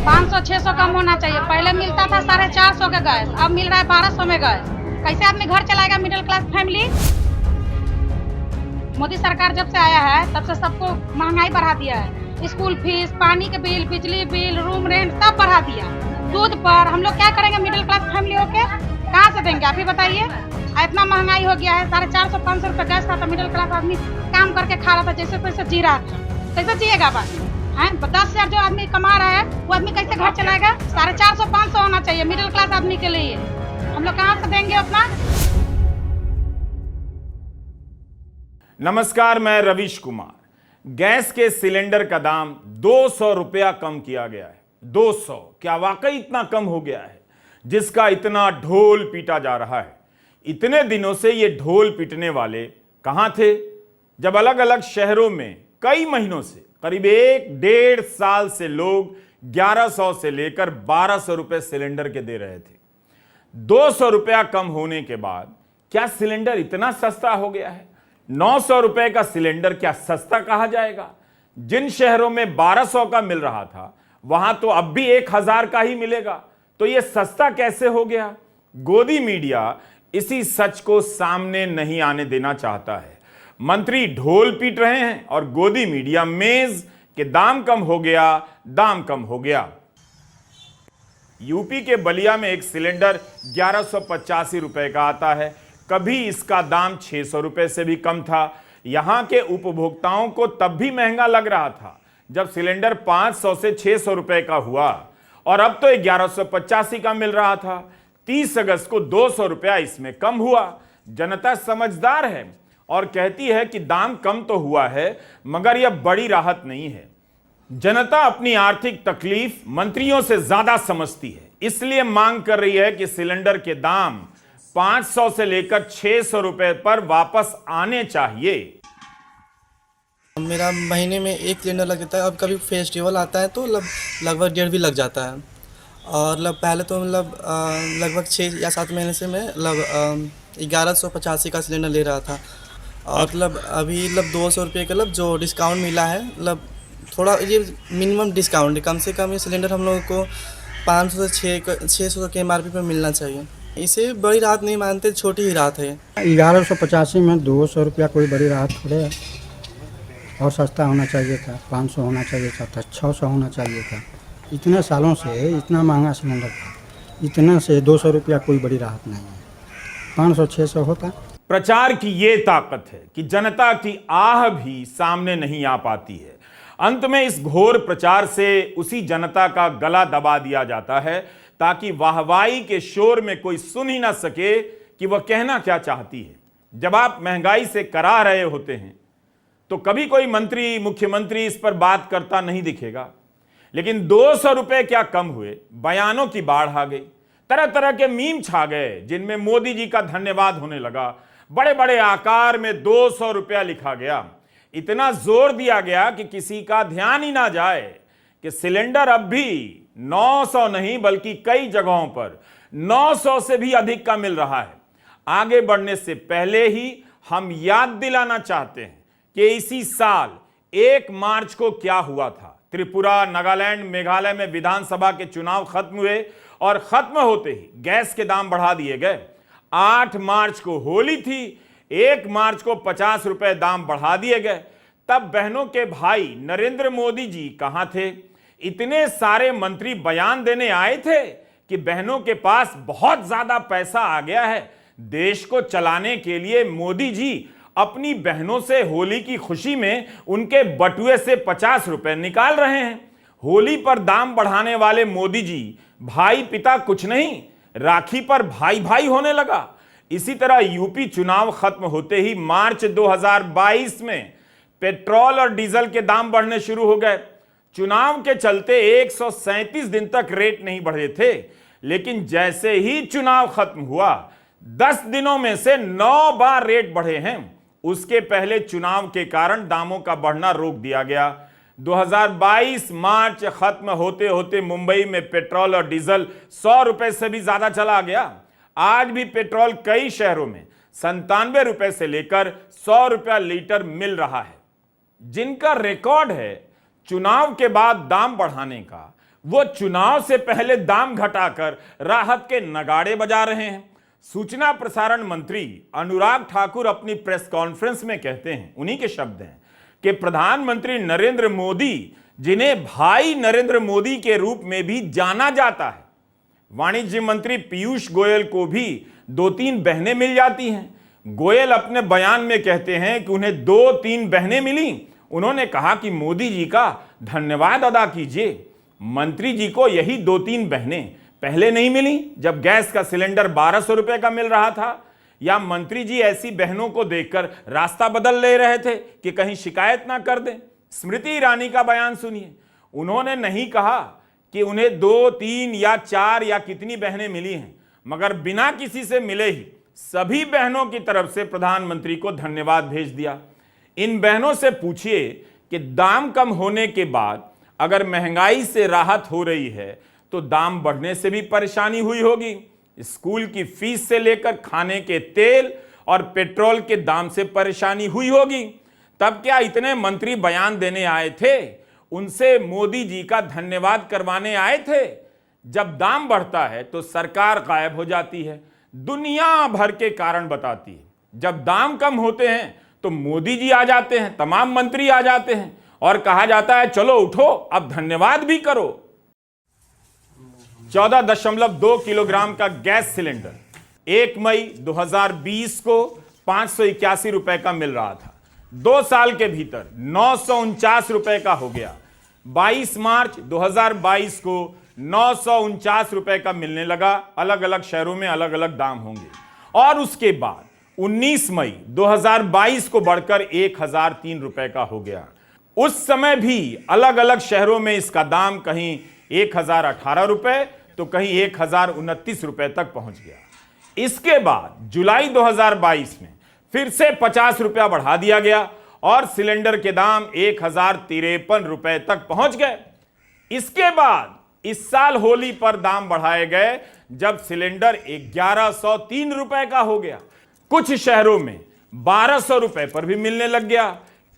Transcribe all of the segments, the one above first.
500-600 कम होना चाहिए। पहले मिलता था 450 के गैस, अब मिल रहा है 1200 में गैस। कैसे आदमी घर चलाएगा मिडिल क्लास फैमिली? मोदी सरकार जब से आया है तब से सबको महंगाई बढ़ा दिया है। स्कूल फीस, पानी के बिल, बिजली बिल, रूम रेंट सब बढ़ा दिया। दूध पर हम लोग क्या करेंगे मिडिल क्लास फैमिली होके? कहाँ से देंगे आप ही बताइए? इतना महंगाई हो गया है, 450-500 रुपये गैस था तो मिडिल क्लास आदमी काम करके खा रहा था, जैसे तैसे जी रहा था। कैसे जिएगा बात है? 10,000 जो आदमी कमा रहा है वो आदमी कैसे घर चलाएगा? 450-500 होना चाहिए मिडिल क्लास आदमी के लिए। हम लोग कहाँ से देंगे अपना? नमस्कार, मैं रवीश कुमार। गैस के सिलेंडर का दाम 200 रुपया कम किया गया है। 200 क्या वाकई इतना कम हो गया है जिसका इतना ढोल पीटा जा रहा है? इतने दिनों से ये ढोल पीटने वाले कहां थे जब अलग अलग शहरों में कई महीनों से करीब 1-1.5 साल से लोग 1100 से लेकर 1200 रुपए सिलेंडर के दे रहे थे। 200 रुपया कम होने के बाद क्या सिलेंडर इतना सस्ता हो गया है? 900 रुपए का सिलेंडर क्या सस्ता कहा जाएगा? जिन शहरों में 1200 का मिल रहा था वहां तो अब भी 1000 का ही मिलेगा, तो यह सस्ता कैसे हो गया? गोदी मीडिया इसी सच को सामने नहीं आने देना चाहता है। मंत्री ढोल पीट रहे हैं और गोदी मीडिया मेज के दाम कम हो गया, दाम कम हो गया। यूपी के बलिया में एक सिलेंडर 1185 रुपए का आता है। कभी इसका दाम 600 रुपए से भी कम था। यहां के उपभोक्ताओं को तब भी महंगा लग रहा था जब सिलेंडर 500 से 600 रुपए का हुआ और अब तो 1185 का मिल रहा था। 30 अगस्त को 200 रुपया इसमें कम हुआ। जनता समझदार है और कहती है कि दाम कम तो हुआ है मगर यह बड़ी राहत नहीं है। जनता अपनी आर्थिक तकलीफ मंत्रियों से ज्यादा समझती है, इसलिए मांग कर रही है कि सिलेंडर के दाम 500 से लेकर 600 रुपए पर वापस आने चाहिए। मेरा महीने में एक सिलेंडर लग जाता है। अब कभी फेस्टिवल आता है तो लगभग 1.5 भी लग जाता है। और पहले तो लगभग 6 या 7 महीने से मैं 1185 का सिलेंडर ले रहा था। और अभी 200 रुपये का जो डिस्काउंट मिला है, थोड़ा ये मिनिमम डिस्काउंट है। कम से कम ये सिलेंडर हम लोगों को 500 से 600 के MRP पर मिलना चाहिए। इसे बड़ी राहत नहीं मानते, छोटी ही राहत है। 1185 में 200 रुपया कोई बड़ी राहत थोड़े है। और सस्ता होना चाहिए था, 500 होना चाहिए था, 600 होना चाहिए था। इतने सालों से इतना महंगा सिलेंडर था, इतना से 200 रुपया कोई बड़ी राहत नहीं है। 500-600 होता। प्रचार की ये ताकत है कि जनता की आह भी सामने नहीं आ पाती है। अंत में इस घोर प्रचार से उसी जनता का गला दबा दिया जाता है ताकि वाहवाही के शोर में कोई सुन ही ना सके कि वह कहना क्या चाहती है। जब आप महंगाई से करा रहे होते हैं तो कभी कोई मंत्री, मुख्यमंत्री इस पर बात करता नहीं दिखेगा, लेकिन 200 रुपए क्या कम हुए, बयानों की बाढ़ आ गई। तरह तरह के मीम छा गए जिनमें मोदी जी का धन्यवाद होने लगा। बड़े बड़े आकार में 200 रुपया लिखा गया। इतना जोर दिया गया कि किसी का ध्यान ही ना जाए कि सिलेंडर अब भी 900 नहीं बल्कि कई जगहों पर 900 से भी अधिक का मिल रहा है। आगे बढ़ने से पहले ही हम याद दिलाना चाहते हैं कि इसी साल 1 मार्च को क्या हुआ था। त्रिपुरा, नागालैंड, मेघालय में विधानसभा के चुनाव खत्म हुए और खत्म होते ही गैस के दाम बढ़ा दिए गए। 8 मार्च को होली थी, 1 मार्च को 50 रुपए दाम बढ़ा दिए गए। तब बहनों के भाई नरेंद्र मोदी जी कहां थे? इतने सारे मंत्री बयान देने आए थे कि बहनों के पास बहुत ज्यादा पैसा आ गया है। देश को चलाने के लिए मोदी जी अपनी बहनों से होली की खुशी में उनके बटुए से 50 रुपए निकाल रहे हैं। होली पर दाम बढ़ाने वाले मोदी जी भाई पिता कुछ नहीं, राखी पर भाई भाई होने लगा। इसी तरह यूपी चुनाव खत्म होते ही मार्च 2022 में पेट्रोल और डीजल के दाम बढ़ने शुरू हो गए। चुनाव के चलते 137 दिन तक रेट नहीं बढ़े थे, लेकिन जैसे ही चुनाव खत्म हुआ 10 दिनों में से 9 बार रेट बढ़े हैं। उसके पहले चुनाव के कारण दामों का बढ़ना रोक दिया गया। 2022 मार्च खत्म होते होते मुंबई में पेट्रोल और डीजल 100 रुपए से भी ज्यादा चला गया। आज भी पेट्रोल कई शहरों में 97 रुपए से लेकर 100 रुपया लीटर मिल रहा है। जिनका रिकॉर्ड है चुनाव के बाद दाम बढ़ाने का, वो चुनाव से पहले दाम घटाकर राहत के नगाड़े बजा रहे हैं। सूचना प्रसारण मंत्री अनुराग ठाकुर अपनी प्रेस कॉन्फ्रेंस में कहते हैं, उन्हीं के शब्द हैं, कि प्रधानमंत्री नरेंद्र मोदी, जिन्हें भाई नरेंद्र मोदी के रूप में भी जाना जाता है, वाणिज्य मंत्री पीयूष गोयल को भी 2-3 बहनें मिल जाती हैं। गोयल अपने बयान में कहते हैं कि उन्हें 2-3 बहनें मिली। उन्होंने कहा कि मोदी जी का धन्यवाद अदा कीजिए। मंत्री जी को यही 2-3 बहनें पहले नहीं मिली जब गैस का सिलेंडर 1200 रुपए का मिल रहा था? या मंत्री जी ऐसी बहनों को देखकर रास्ता बदल ले रहे थे कि कहीं शिकायत ना कर दें? स्मृति ईरानी का बयान सुनिए। उन्होंने नहीं कहा कि उन्हें 2-3 या 4 या कितनी बहनें मिली हैं, मगर बिना किसी से मिले ही सभी बहनों की तरफ से प्रधानमंत्री को धन्यवाद भेज दिया। इन बहनों से पूछिए कि दाम कम होने के बाद अगर महंगाई से राहत हो रही है तो दाम बढ़ने से भी परेशानी हुई होगी। स्कूल की फीस से लेकर खाने के तेल और पेट्रोल के दाम से परेशानी हुई होगी। तब क्या इतने मंत्री बयान देने आए थे? उनसे मोदी जी का धन्यवाद करवाने आए थे? जब दाम बढ़ता है तो सरकार गायब हो जाती है, दुनिया भर के कारण बताती है। जब दाम कम होते हैं तो मोदी जी आ जाते हैं, तमाम मंत्री आ जाते हैं और कहा जाता है चलो उठो अब धन्यवाद भी करो। 14.2 किलोग्राम का गैस सिलेंडर 1 मई 2020 को 581 रुपए का मिल रहा था। 2 साल के भीतर 949 रुपए का हो गया। 22 मार्च 2022 को 949 रुपए का मिलने लगा। अलग अलग शहरों में अलग अलग दाम होंगे। और उसके बाद 19 मई 2022 को बढ़कर 1003 रुपए का हो गया। उस समय भी अलग अलग शहरों में इसका दाम कहीं 1018 रुपए तो कहीं 1029 रुपए तक पहुंच गया। इसके बाद जुलाई 2022 में फिर से 50 रुपया बढ़ा दिया गया और सिलेंडर के दाम 1053 रुपए तक पहुंच गए। इसके बाद इस साल होली पर दाम बढ़ाए गए जब सिलेंडर 1103 रुपए का हो गया। कुछ शहरों में 1200 रुपए पर भी मिलने लग गया।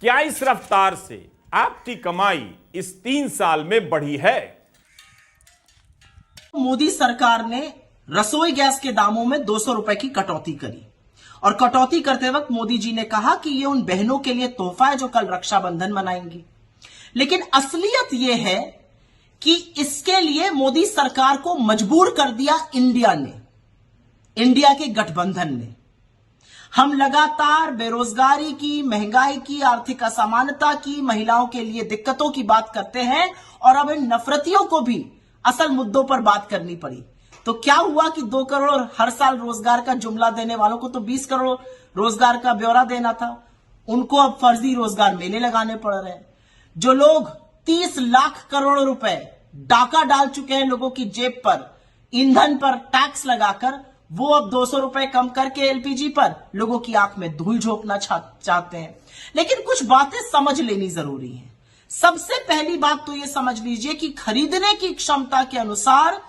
क्या इस रफ्तार से आपकी कमाई इस 3 साल में बढ़ी है? मोदी सरकार ने रसोई गैस के दामों में 200 रुपए की कटौती करी और कटौती करते वक्त मोदी जी ने कहा कि ये उन बहनों के लिए तोहफा है जो कल रक्षाबंधन मनाएंगी। लेकिन असलियत यह है कि इसके लिए मोदी सरकार को मजबूर कर दिया इंडिया ने, इंडिया के गठबंधन ने। हम लगातार बेरोजगारी की, महंगाई की, आर्थिक असमानता की, महिलाओं के लिए दिक्कतों की बात करते हैं और अब इन नफरतियों को भी असल मुद्दों पर बात करनी पड़ी। तो क्या हुआ कि 2 करोड़ हर साल रोजगार का जुमला देने वालों को तो 20 करोड़ रोजगार का ब्यौरा देना था, उनको अब फर्जी रोजगार मेले लगाने पड़ रहे हैं। जो लोग 30 लाख करोड़ रुपए डाका डाल चुके हैं लोगों की जेब पर, ईंधन पर टैक्स लगाकर, वो अब 200 रुपए कम करके एलपीजी पर लोगों की आंख में धूल झोंकना चाहते हैं। लेकिन कुछ बातें समझ लेनी जरूरी है। सबसे पहली बात तो यह समझ लीजिए कि खरीदने की क्षमता के अनुसार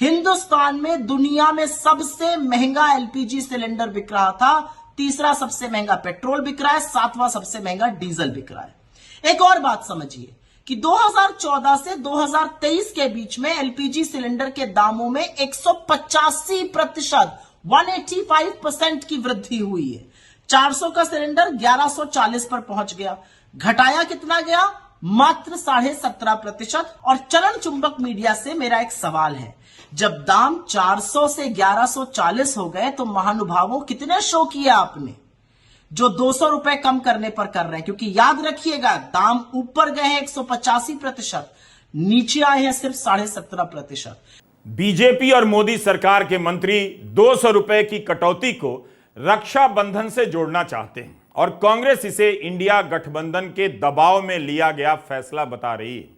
हिंदुस्तान में दुनिया में सबसे महंगा एलपीजी सिलेंडर बिक रहा था, तीसरा सबसे महंगा पेट्रोल बिक रहा है, 7वां सबसे महंगा डीजल बिक रहा है। एक और बात समझिए कि 2014 से 2023 के बीच में एलपीजी सिलेंडर के दामों में 185%, 185% की वृद्धि हुई है। 400 का सिलेंडर 1140 पर पहुंच गया। घटाया कितना गया? मात्र 17.5%। और चलन चुंबक मीडिया से मेरा एक सवाल है, जब दाम 400 से 1140 हो गए तो महानुभावों कितने शो किए आपने जो 200 रुपए कम करने पर कर रहे हैं? क्योंकि याद रखिएगा दाम ऊपर गए हैं 185%, नीचे आए हैं सिर्फ 17.5%। बीजेपी और मोदी सरकार के मंत्री 200 रुपए की कटौती को रक्षाबंधन से जोड़ना चाहते हैं और कांग्रेस इसे इंडिया गठबंधन के दबाव में लिया गया फैसला बता रही है।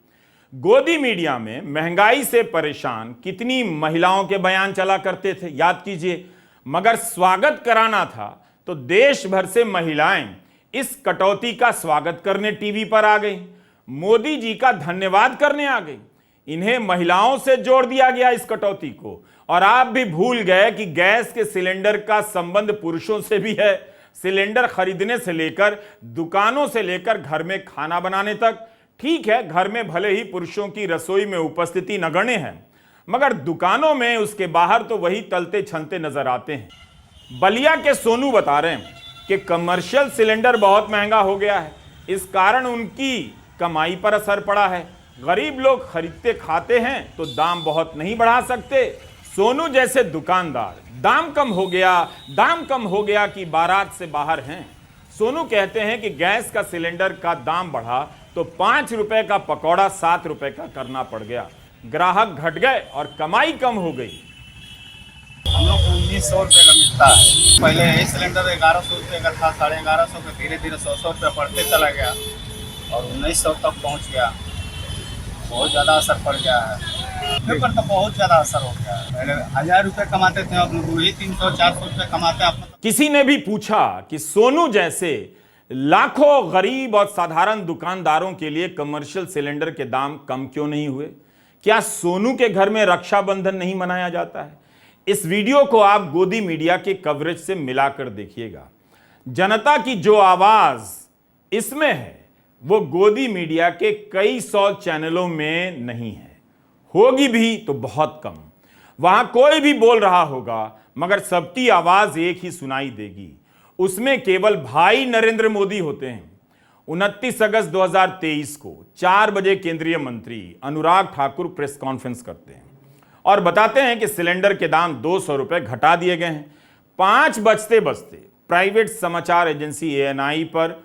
गोदी मीडिया में महंगाई से परेशान कितनी महिलाओं के बयान चला करते थे, याद कीजिए। मगर स्वागत कराना था तो देश भर से महिलाएं इस कटौती का स्वागत करने टीवी पर आ गई, मोदी जी का धन्यवाद करने आ गई। इन्हें महिलाओं से जोड़ दिया गया इस कटौती को। और आप भी भूल गए कि गैस के सिलेंडर का संबंध पुरुषों से भी है। सिलेंडर खरीदने से लेकर, दुकानों से लेकर घर में खाना बनाने तक, ठीक है, घर में भले ही पुरुषों की रसोई में उपस्थिति नगण्य है, मगर दुकानों में उसके बाहर तो वही तलते छनते नजर आते हैं। बलिया के सोनू बता रहे हैं कि कमर्शियल सिलेंडर बहुत महंगा हो गया है, इस कारण उनकी कमाई पर असर पड़ा है। गरीब लोग खरीदते खाते हैं तो दाम बहुत नहीं बढ़ा सकते। सोनू जैसे दुकानदार दाम कम हो गया कि बारात से बाहर हैं। सोनू कहते हैं कि गैस का सिलेंडर का दाम बढ़ा तो 5 रुपए का पकौड़ा 7 रुपए का करना पड़ गया। ग्राहक घट गए और कमाई कम हो गई। हम लोग को 1900 रुपये का मिलता है। पहले यही सिलेंडर 1100 रुपये का था, 1150 का धीरे धीरे 100 रुपये बढ़ते चला गया और 1900 तक पहुंच गया। बहुत ज़्यादा असर पड़ गया है, पेपर तो बहुत ज़्यादा असर हो गया है। पहले 1000 रुपये कमाते थे, अब वही 300-400 रुपये कमाते हैं। किसी ने भी पूछा कि सोनू जैसे लाखों गरीब और साधारण दुकानदारों के लिए कमर्शियल सिलेंडर के दाम कम क्यों नहीं हुए? क्या सोनू के घर में रक्षाबंधन नहीं मनाया जाता है? इस वीडियो को आप गोदी मीडिया के कवरेज से मिलाकर देखिएगा। जनता की जो आवाज इसमें है वो गोदी मीडिया के कई 100 चैनलों में नहीं है, होगी भी तो बहुत कम। वहां कोई भी बोल रहा होगा मगर सबकी आवाज एक ही सुनाई देगी, उसमें केवल भाई नरेंद्र मोदी होते हैं। 29 अगस्त 2023 को 4 बजे केंद्रीय मंत्री अनुराग ठाकुर प्रेस कॉन्फ्रेंस करते हैं और बताते हैं कि सिलेंडर के दाम 200 रुपए घटा दिए गए हैं। 5 बजते बजते प्राइवेट समाचार एजेंसी ANI पर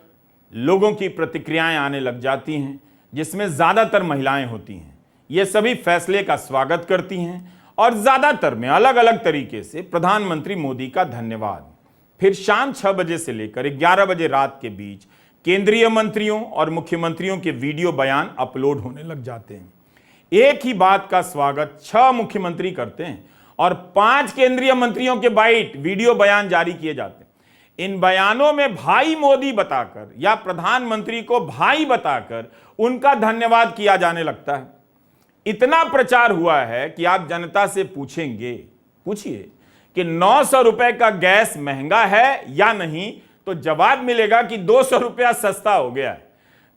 लोगों की प्रतिक्रियाएं आने लग जाती हैं, जिसमें ज्यादातर महिलाएं होती हैं। ये सभी फैसले का स्वागत करती हैं और ज्यादातर में अलग अलग तरीके से प्रधानमंत्री मोदी का धन्यवाद। फिर शाम 6 बजे से लेकर 11 बजे रात के बीच केंद्रीय मंत्रियों और मुख्यमंत्रियों के वीडियो बयान अपलोड होने लग जाते हैं। एक ही बात का स्वागत 6 मुख्यमंत्री करते हैं और 5 केंद्रीय मंत्रियों के बाइट वीडियो बयान जारी किए जाते हैं। इन बयानों में भाई मोदी बताकर या प्रधानमंत्री को भाई बताकर उनका धन्यवाद किया जाने लगता है। इतना प्रचार हुआ है कि आप जनता से पूछिए कि 900 रुपए का गैस महंगा है या नहीं, तो जवाब मिलेगा कि 200 रुपया सस्ता हो गया है।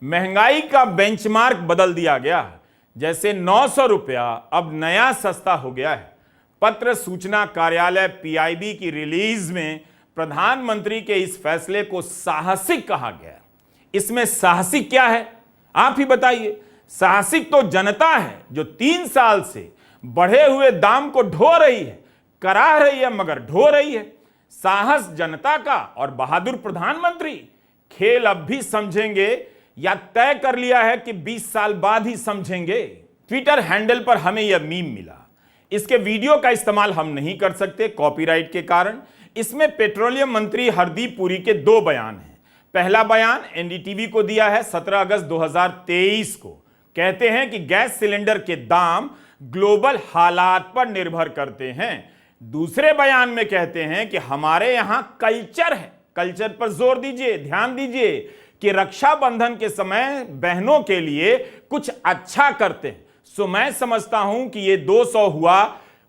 महंगाई का बेंचमार्क बदल दिया गया है, जैसे 900 रुपया अब नया सस्ता हो गया है। पत्र सूचना कार्यालय PIB की रिलीज में प्रधानमंत्री के इस फैसले को साहसिक कहा गया। इसमें साहसिक क्या है आप ही बताइए? साहसिक तो जनता है जो 3 साल से बढ़े हुए दाम को ढो रही है, कराह रही है मगर ढो रही है। साहस जनता का और बहादुर प्रधानमंत्री। खेल अब भी समझेंगे या तय कर लिया है कि 20 साल बाद ही समझेंगे? ट्विटर हैंडल पर हमें यह मीम मिला। इसके वीडियो का इस्तेमाल हम नहीं कर सकते कॉपीराइट के कारण। इसमें पेट्रोलियम मंत्री हरदीप पुरी के 2 बयान हैं। पहला बयान NDTV को दिया है 17 अगस्त 2023 को। कहते हैं कि गैस सिलेंडर के दाम ग्लोबल हालात पर निर्भर करते हैं। दूसरे बयान में कहते हैं कि हमारे यहां कल्चर है। कल्चर पर जोर दीजिए, ध्यान दीजिए कि रक्षाबंधन के समय बहनों के लिए कुछ अच्छा करते हैं। सो मैं समझता हूं कि ये 200 हुआ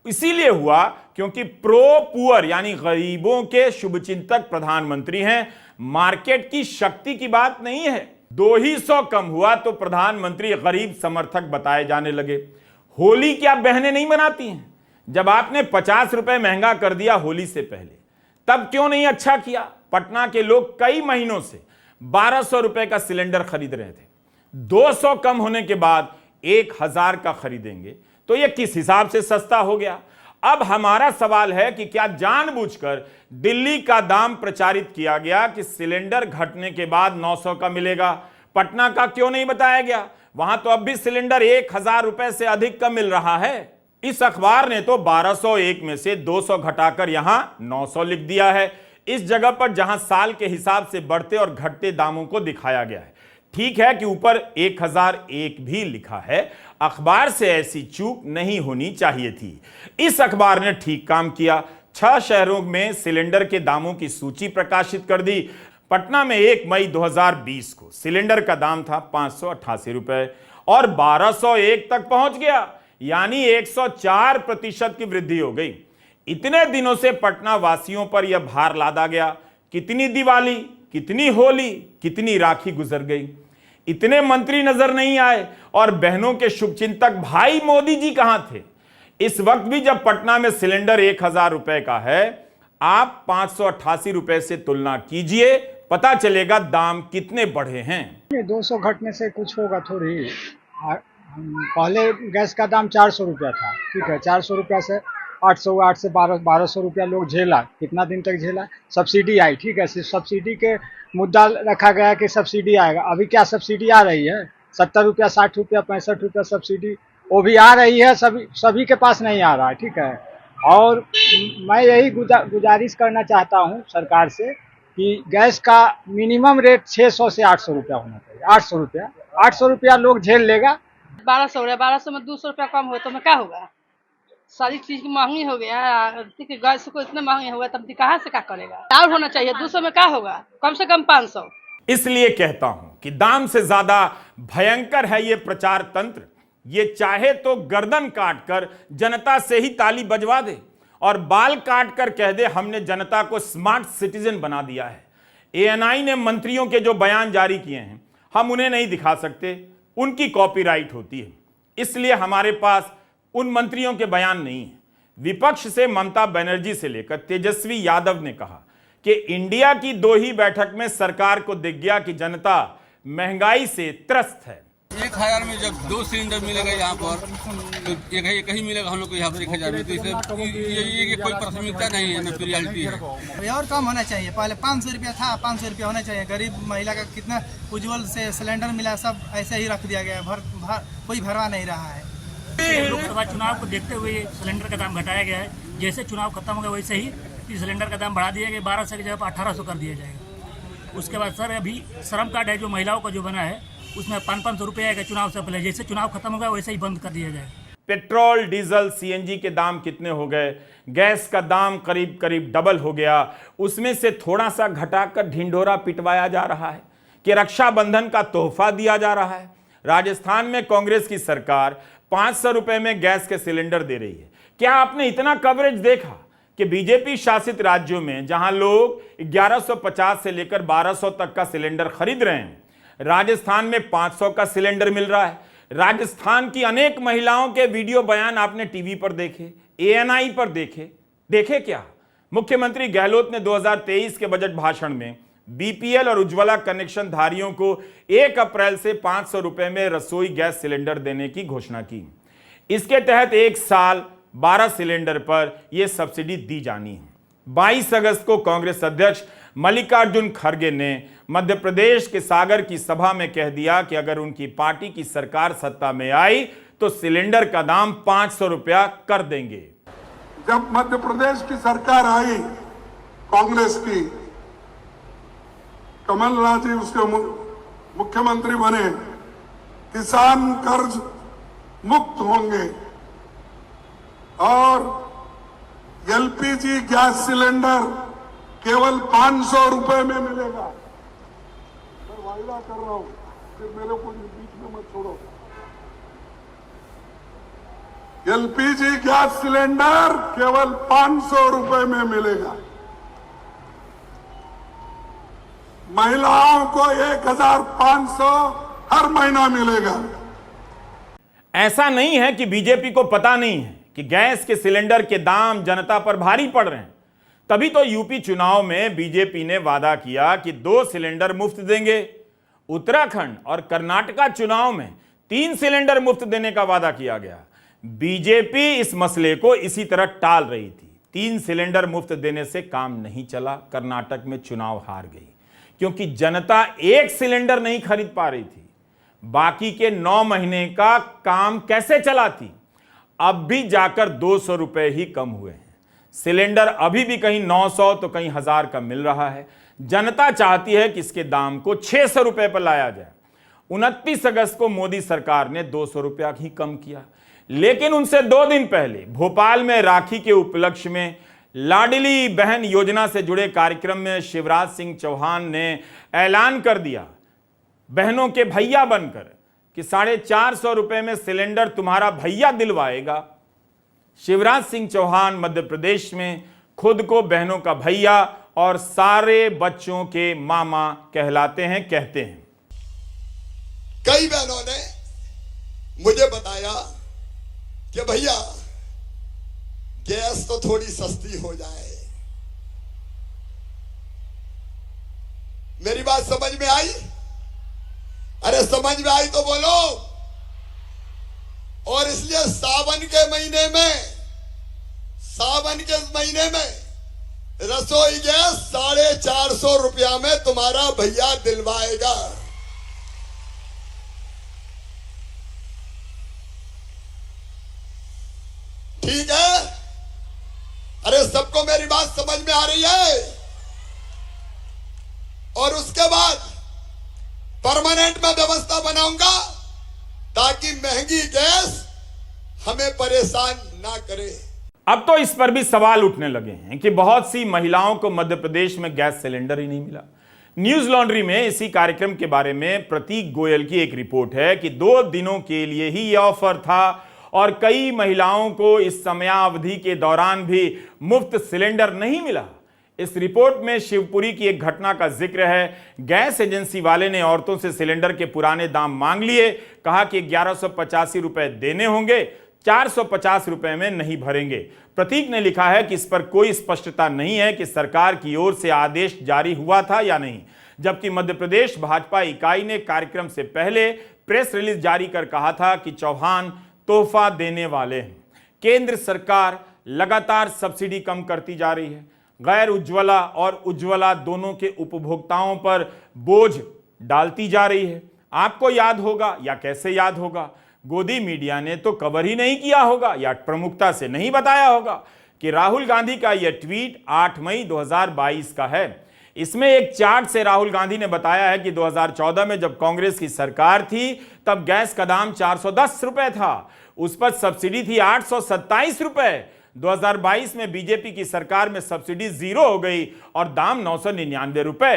इसीलिए हुआ क्योंकि प्रो पुअर यानी गरीबों के शुभचिंतक प्रधानमंत्री हैं। मार्केट की शक्ति की बात नहीं है। 200 कम हुआ तो प्रधानमंत्री गरीब समर्थक बताए जाने लगे। होली क्या बहनें नहीं मनाती हैं? जब आपने 50 रुपए महंगा कर दिया होली से पहले, तब क्यों नहीं अच्छा किया? पटना के लोग कई महीनों से 1200 रुपए का सिलेंडर खरीद रहे थे। 200 कम होने के बाद 1000 का खरीदेंगे तो यह किस हिसाब से सस्ता हो गया? अब हमारा सवाल है कि क्या जानबूझकर दिल्ली का दाम प्रचारित किया गया कि सिलेंडर घटने के बाद 900 का मिलेगा? पटना का क्यों नहीं बताया गया? वहां तो अब भी सिलेंडर 1000 रुपए से अधिक का मिल रहा है। इस अखबार ने तो 1201 में से 200 घटाकर यहां 900 लिख दिया है, इस जगह पर जहां साल के हिसाब से बढ़ते और घटते दामों को दिखाया गया है। ठीक है कि ऊपर 1001 भी लिखा है। अखबार से ऐसी चूक नहीं होनी चाहिए थी। इस अखबार ने ठीक काम किया। 6 शहरों में सिलेंडर के दामों की सूची प्रकाशित कर दी। पटना में 1 मई 2020 को सिलेंडर का दाम था 588 रुपए और 1201 तक पहुंच गया, यानी 104% की वृद्धि हो गई। इतने दिनों से पटना वासियों पर यह भार लादा गया। कितनी दिवाली, कितनी होली, कितनी राखी गुजर गई। इतने मंत्री नजर नहीं आए और बहनों के शुभचिंतक भाई मोदी जी कहां थे? इस वक्त भी जब पटना में सिलेंडर 1000 रुपए का है, आप 588 रुपए से तुलना कीजिए, पता चलेगा दाम कितने बढ़े हैं। 200 घटने से कुछ होगा थोड़ी। पहले गैस का दाम 400 रुपया था, ठीक है, 400 रुपया से 800, 8 से 1200 रुपया लोग झेला। कितना दिन तक झेला? सब्सिडी आई, ठीक है, सिर्फ सब्सिडी के मुद्दा रखा गया कि सब्सिडी आएगा। अभी क्या सब्सिडी आ रही है? 70 रुपया, 60 रुपया, 65 रुपया सब्सिडी वो भी आ रही है, सभी के पास नहीं आ रहा है, ठीक है। और मैं यही गुजारिश करना चाहता हूँ सरकार से कि गैस का मिनिमम रेट 600 से 800 रुपया होना चाहिए। 800 रुपया लोग झेल लेगा। 1200 है, 1200 में 200 रुपया कम हुआ तो मैं क्या होगा? सारी चीज की महंगी हो गया, गैस को इतने महंगे हो गए, तब कहाँ से क्या करेगा? और होना चाहिए 200 में क्या होगा? कम से कम 500। इसलिए कहता हूं कि दाम से ज्यादा भयंकर है ये प्रचार तंत्र। ये चाहे तो गर्दन काट कर जनता से ही ताली बजवा दे और बाल काट कर कह दे हमने जनता को स्मार्ट सिटीजन बना दिया है। एएनआई ने मंत्रियों के जो बयान जारी किए हैं, हम उन्हें नहीं दिखा सकते, उनकी कॉपीराइट होती है, इसलिए हमारे पास उन मंत्रियों के बयान नहीं है। विपक्ष से ममता बनर्जी से लेकर तेजस्वी यादव ने कहा कि इंडिया की 2 ही बैठक में सरकार को दिख गया कि जनता महंगाई से त्रस्त है। 1000 में जब 2 सिलेंडर मिलेगा यहाँ पर, तो एक ही मिलेगा हम लोग को यहाँ पर 1000 में, तो इससे ये कोई प्राथमिकता नहीं है, न प्रियॉरिटी है। और कम होना चाहिए। पहले 500 रुपया था, 500 रुपया होना चाहिए। गरीब महिला का कितना उज्ज्वल से सिलेंडर मिला, सब ऐसे ही रख दिया गया, कोई भरवा नहीं रहा है। लोकसभा चुनाव को देखते हुए सिलेंडर का दाम घटाया गया है। जैसे चुनाव खत्म हो गया वैसे ही सिलेंडर का दाम बढ़ा दिया गया, 1200 की जगह पर 1800 कर दिया जाएगा। उसके बाद सर अभी श्रम कार्ड है जो महिलाओं का जो बना है, उसमें 500 रुपये आएगा चुनाव से पहले। जैसे चुनाव खत्म होगा वैसे ही बंद कर दिया जाएगा। पेट्रोल, डीजल, सीएनजी के दाम कितने हो गए? गैस का दाम करीब करीब डबल हो गया। उसमें से थोड़ा सा घटाकर ढिंढोरा पिटवाया जा रहा है कि रक्षाबंधन का तोहफा दिया जा रहा है। राजस्थान में कांग्रेस की सरकार 500 रुपए में गैस के सिलेंडर दे रही है। क्या आपने इतना कवरेज देखा कि बीजेपी शासित राज्यों में जहां लोग 1150 से लेकर 1200 तक का सिलेंडर खरीद रहे हैं, राजस्थान में 500 का सिलेंडर मिल रहा है। राजस्थान की अनेक महिलाओं के वीडियो बयान आपने टीवी पर देखे, एएनआई पर देखे क्या? मुख्यमंत्री गहलोत ने 2023 के बजट भाषण में बीपीएल और उज्ज्वला कनेक्शन धारियों को 1 अप्रैल से 500 रुपए में रसोई गैस सिलेंडर देने की घोषणा की। इसके तहत 1 साल 12 सिलेंडर पर यह सब्सिडी दी जानी है। 22 अगस्त को कांग्रेस अध्यक्ष मल्लिकार्जुन खड़गे ने मध्य प्रदेश के सागर की सभा में कह दिया कि अगर उनकी पार्टी की सरकार सत्ता में आई तो सिलेंडर का दाम 500 रुपया कर देंगे। जब मध्य प्रदेश की सरकार आई कांग्रेस की, कमलनाथ जी उसके मुख्यमंत्री बने, किसान कर्ज मुक्त होंगे और एलपीजी गैस सिलेंडर केवल 500 रुपए में मिलेगा। मैं वायदा कर रहा हूं, फिर मेरे को बीच में मत छोड़ो। एलपीजी गैस सिलेंडर केवल 500 रुपए में मिलेगा। महिलाओं को 1500 हर महीना मिलेगा। ऐसा नहीं है कि बीजेपी को पता नहीं है कि गैस के सिलेंडर के दाम जनता पर भारी पड़ रहे हैं। तभी तो यूपी चुनाव में बीजेपी ने वादा किया कि 2 सिलेंडर मुफ्त देंगे। उत्तराखंड और कर्नाटका चुनाव में 3 सिलेंडर मुफ्त देने का वादा किया गया। बीजेपी इस मसले को इसी तरह टाल रही थी। 3 सिलेंडर मुफ्त देने से काम नहीं चला। कर्नाटक में चुनाव हार गई क्योंकि जनता 1 सिलेंडर नहीं खरीद पा रही थी। बाकी के 9 महीने का काम कैसे चलाती? अब भी जाकर 200 रुपए ही कम हुए हैं। सिलेंडर अभी भी कहीं 900 तो कहीं 1000 का मिल रहा है। जनता चाहती है कि इसके दाम को 600 रुपए पर लाया जाए। 29 अगस्त को मोदी सरकार ने 200 रुपया ही कम किया, लेकिन उनसे 2 दिन पहले भोपाल में राखी के उपलक्ष्य में लाडली बहन योजना से जुड़े कार्यक्रम में शिवराज सिंह चौहान ने ऐलान कर दिया, बहनों के भैया बनकर, कि 450 रुपए में सिलेंडर तुम्हारा भैया दिलवाएगा। शिवराज सिंह चौहान मध्य प्रदेश में खुद को बहनों का भैया और सारे बच्चों के मामा कहलाते हैं, कहते हैं। कई बहनों ने मुझे बताया कि भैया गैस तो थोड़ी सस्ती हो जाए। मेरी बात समझ में आई? अरे समझ में आई तो बोलो। और इसलिए सावन के महीने में रसोई गैस 450 रुपया में तुम्हारा भैया दिलवाएगा। ठीक है? अरे सबको मेरी बात समझ में आ रही है? और उसके बाद परमानेंट में व्यवस्था बनाऊंगा ताकि महंगी गैस हमें परेशान ना करे। अब तो इस पर भी सवाल उठने लगे हैं कि बहुत सी महिलाओं को मध्य प्रदेश में गैस सिलेंडर ही नहीं मिला। न्यूज लॉन्ड्री में इसी कार्यक्रम के बारे में प्रतीक गोयल की एक रिपोर्ट है कि 2 दिनों के लिए ही यह ऑफर था और कई महिलाओं को इस समयावधि के दौरान भी मुफ्त सिलेंडर नहीं मिला। इस रिपोर्ट में शिवपुरी की एक घटना का जिक्र है। गैस एजेंसी वाले ने औरतों से सिलेंडर के पुराने दाम मांग लिए, कहा कि 1185 रुपए देने होंगे, 450 रुपए में नहीं भरेंगे। प्रतीक ने लिखा है कि इस पर कोई स्पष्टता नहीं है कि सरकार की ओर से आदेश जारी हुआ था या नहीं, जबकि मध्य प्रदेश भाजपा इकाई ने कार्यक्रम से पहले प्रेस रिलीज जारी कर कहा था कि चौहान तोहफा देने वाले हैं। केंद्र सरकार लगातार सब्सिडी कम करती जा रही है। गैर उज्ज्वला और उज्ज्वला दोनों के उपभोक्ताओं पर बोझ डालती जा रही है। आपको याद होगा या कैसे याद होगा, गोदी मीडिया ने तो कवर ही नहीं किया होगा या प्रमुखता से नहीं बताया होगा कि राहुल गांधी का यह ट्वीट 8 मई 2022 का है। इसमें एक चार्ट से राहुल गांधी ने बताया है कि 2014 में जब कांग्रेस की सरकार थी तब गैस का दाम 410 रुपए था, उस पर सब्सिडी थी 827 रुपए। 2022 में बीजेपी की सरकार में सब्सिडी 0 हो गई और दाम 999 रुपए।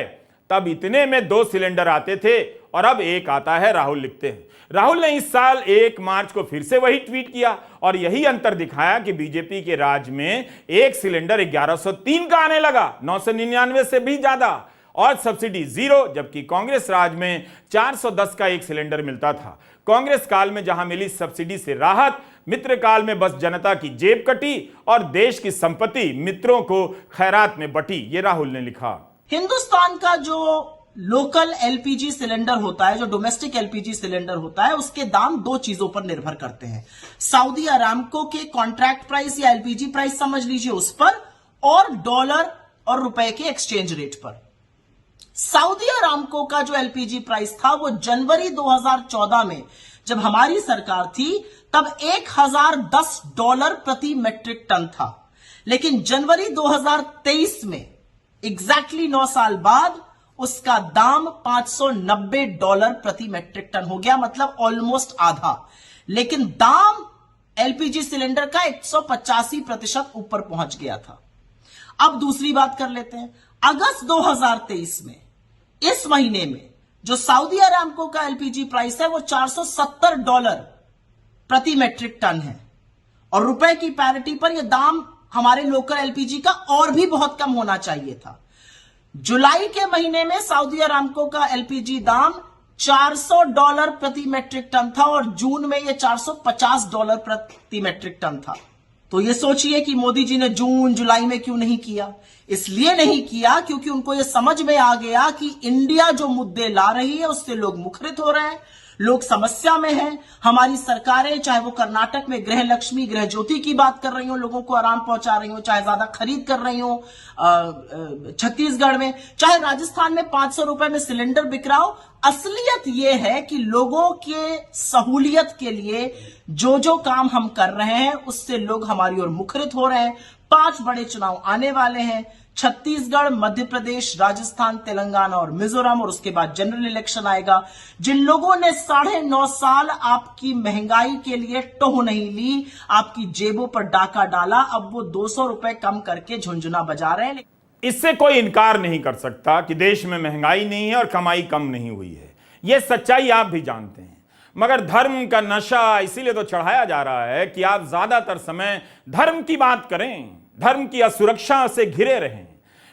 तब इतने में 2 सिलेंडर आते थे और अब एक आता है, राहुल लिखते हैं। राहुल ने इस साल 1 मार्च को फिर से वही ट्वीट किया और यही अंतर दिखाया कि बीजेपी के राज में एक सिलेंडर 1103 का आने लगा, 999 से भी ज्यादा, और सब्सिडी 0, जबकि कांग्रेस राज में 410 का एक सिलेंडर मिलता था। कांग्रेस काल में जहां मिली सब्सिडी से राहत, मित्र काल में बस जनता की जेब कटी और देश की संपत्ति मित्रों को खैरात में बटी। ये राहुल ने लिखा। हिंदुस्तान का जो लोकल एलपीजी सिलेंडर होता है, जो डोमेस्टिक एलपीजी सिलेंडर होता है, उसके दाम 2 चीजों पर निर्भर करते हैं। सऊदी अरामको के कॉन्ट्रैक्ट प्राइस या एलपीजी प्राइस समझ लीजिए उस पर, और डॉलर और रुपए के एक्सचेंज रेट पर। सऊदी अरामको का जो एलपीजी प्राइस था वो जनवरी 2014 में जब हमारी सरकार थी तब $1010 प्रति मेट्रिक टन था, लेकिन जनवरी 2023 में एग्जैक्टली 9 साल बाद उसका दाम $590 प्रति मेट्रिक टन हो गया, मतलब ऑलमोस्ट आधा। लेकिन दाम एलपीजी सिलेंडर का 185% ऊपर पहुंच गया था। अब दूसरी बात कर लेते हैं। अगस्त 2023 में इस महीने में जो सऊदी अरामको का एलपीजी प्राइस है वो $470 प्रति मेट्रिक टन है, और रुपए की पैरिटी पर यह दाम हमारे लोकल एलपीजी का और भी बहुत कम होना चाहिए था। जुलाई के महीने में सऊदी अरामको का एलपीजी दाम $400 प्रति मेट्रिक टन था और जून में यह $450 प्रति मेट्रिक टन था। तो ये सोचिए कि मोदी जी ने जून जुलाई में क्यों नहीं किया। इसलिए नहीं किया क्योंकि उनको यह समझ में आ गया कि इंडिया जो मुद्दे ला रही है उससे लोग मुखरित हो रहे हैं, लोग समस्या में हैं। हमारी सरकारें, चाहे वो कर्नाटक में गृह लक्ष्मी गृह ज्योति की बात कर रही हो, लोगों को आराम पहुंचा रही हो, चाहे ज्यादा खरीद कर रही हो छत्तीसगढ़ में, चाहे राजस्थान में 500 रुपए में सिलेंडर बिक रहा हो, असलियत यह है कि लोगों के सहूलियत के लिए जो जो काम हम कर रहे हैं उससे लोग हमारी ओर मुखरित हो रहे हैं। 5 बड़े चुनाव आने वाले हैं, छत्तीसगढ़, मध्य प्रदेश, राजस्थान, तेलंगाना और मिजोरम, और उसके बाद जनरल इलेक्शन आएगा। जिन लोगों ने 9.5 साल आपकी महंगाई के लिए टोह नहीं ली, आपकी जेबों पर डाका डाला, अब वो 200 रुपए कम करके झुंझुना बजा रहे हैं। इससे कोई इनकार नहीं कर सकता कि देश में महंगाई नहीं है और कमाई कम नहीं हुई है। यह सच्चाई आप भी जानते हैं, मगर धर्म का नशा इसीलिए तो चढ़ाया जा रहा है कि आप ज्यादातर समय धर्म की बात करें, धर्म की असुरक्षा से घिरे रहें,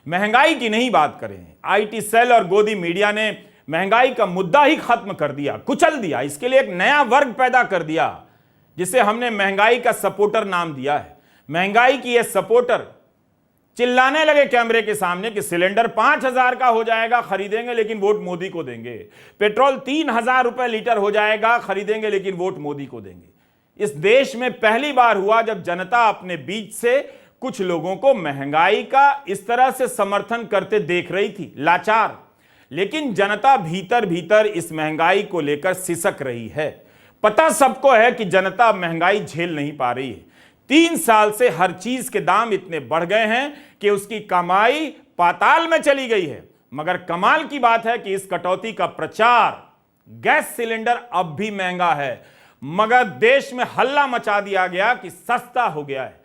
महंगाई की नहीं बात करें। आईटी सेल और गोदी मीडिया ने महंगाई का मुद्दा ही खत्म कर दिया, कुचल दिया। इसके लिए एक नया वर्ग पैदा कर दिया जिसे हमने महंगाई का सपोर्टर नाम दिया है। महंगाई की ये सपोर्टर चिल्लाने लगे कैमरे के सामने कि सिलेंडर 5,000 का हो जाएगा, खरीदेंगे लेकिन वोट मोदी को देंगे। पेट्रोल 3,000 रुपए लीटर हो जाएगा, खरीदेंगे लेकिन वोट मोदी को देंगे। इस देश में पहली बार हुआ जब जनता अपने बीच से कुछ लोगों को महंगाई का इस तरह से समर्थन करते देख रही थी, लाचार। लेकिन जनता भीतर भीतर इस महंगाई को लेकर सिसक रही है। पता सबको है कि जनता महंगाई झेल नहीं पा रही है। 3 साल से हर चीज के दाम इतने बढ़ गए हैं कि उसकी कमाई पाताल में चली गई है। मगर कमाल की बात है कि इस कटौती का प्रचार, गैस सिलेंडर अब भी महंगा है, मगर देश में हल्ला मचा दिया गया कि सस्ता हो गया है।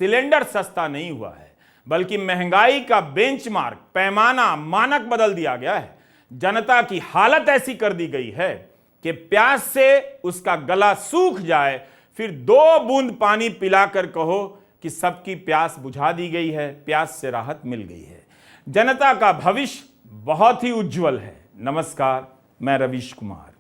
सिलेंडर सस्ता नहीं हुआ है, बल्कि महंगाई का बेंचमार्क, पैमाना, मानक बदल दिया गया है। जनता की हालत ऐसी कर दी गई है कि प्यास से उसका गला सूख जाए, फिर 2 बूंद पानी पिलाकर कहो कि सबकी प्यास बुझा दी गई है, प्यास से राहत मिल गई है। जनता का भविष्य बहुत ही उज्जवल है। नमस्कार, मैं रवीश कुमार।